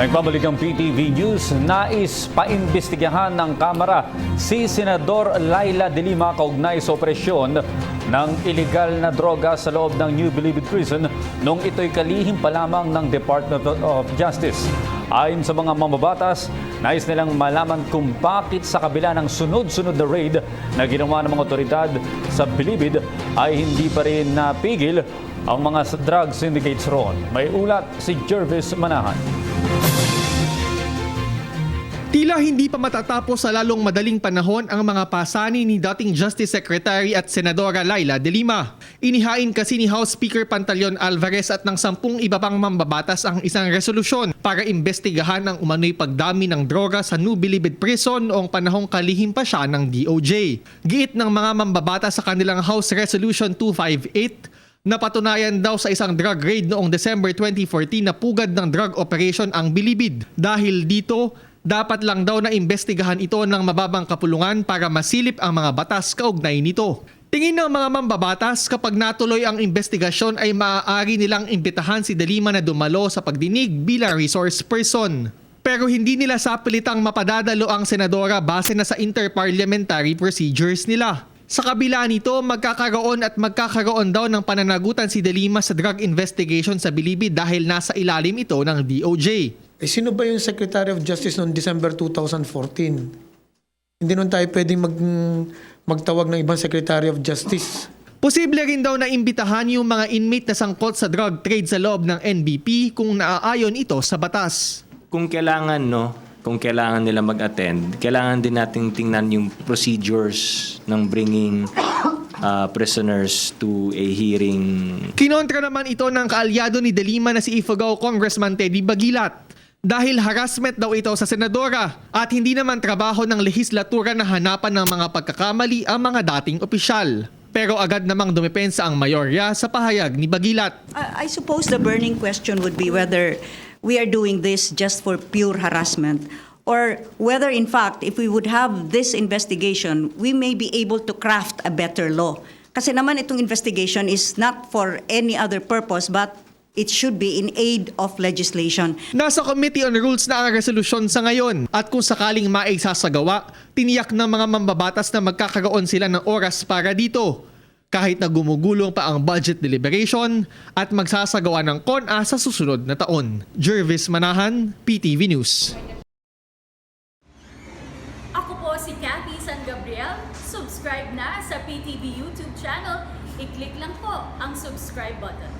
Nagbabalik ang PTV News. Nais paimbestigahan ng Kamara si Senador Laila de Lima kaugnay sa operasyon ng ilegal na droga sa loob ng New Bilibid Prison nung ito'y kalihim pa lamang ng Department of Justice. Ayon sa mga mambabatas, nais nilang malaman kung bakit sa kabila ng sunod-sunod na raid na ginawa ng mga otoridad sa Bilibid ay hindi pa rin napigil ang mga drug syndicates roon. May ulat si Jervis Manahan. Tila hindi pa matatapos sa lalong madaling panahon ang mga pasanin ni dating Justice Secretary at Senadora Laila de Lima. Inihain kasi ni House Speaker Pantaleon Alvarez at ng 10 iba pang mambabatas ang isang resolusyon para imbestigahan ang umano'y pagdami ng droga sa New Bilibid Prison noong panahong kalihim pa siya ng DOJ. Giit ng mga mambabatas sa kanilang House Resolution 258, napatunayan daw sa isang drug raid noong December 2014 na pugad ng drug operation ang Bilibid. Dahil dito, dapat lang daw na imbestigahan ito ng mababang kapulungan para masilip ang mga batas kaugnay nito. Tingin ng mga mambabatas, kapag natuloy ang investigasyon ay maaari nilang imbitahan si de Lima na dumalo sa pagdinig bilang resource person. Pero hindi nila sapilitang mapadadalo ang senadora base na sa interparliamentary procedures nila. Sa kabila nito, magkakaroon daw ng pananagutan si de Lima sa drug investigation sa Bilibid dahil nasa ilalim ito ng DOJ. Sino ba yung Secretary of Justice noong December 2014? Hindi nun tayo pwedeng magtawag ng ibang Secretary of Justice. Posible rin daw na imbitahan yung mga inmate na sangkot sa drug trade sa loob ng NBP kung naaayon ito sa batas. Kung kailangan nila mag-attend, kailangan din nating tingnan yung procedures ng bringing prisoners to a hearing. Kinontra naman ito ng kaalyado ni de Lima na si Ifugao Congressman Teddy Bagilat. Dahil harassment daw ito sa senadora at hindi naman trabaho ng lehislatura na hanapan ng mga pagkakamali ang mga dating opisyal. Pero agad namang dumepensa ang mayorya sa pahayag ni Bagilat. I suppose the burning question would be whether we are doing this just for pure harassment or whether in fact if we would have this investigation, we may be able to craft a better law. Kasi naman itong investigation is not for any other purpose but it should be in aid of legislation. Nasa Committee on Rules na ang resolusyon sa ngayon at kung sakaling maisasagawa, tiniyak ng mga mambabatas na magkakaroon sila ng oras para dito. Kahit na gumugulong pa ang budget deliberation at magsasagawa ng CONA sa susunod na taon. Jervis Manahan, PTV News. Ako po si Cathy San Gabriel. Subscribe na sa PTV YouTube channel. I-click lang po ang subscribe button.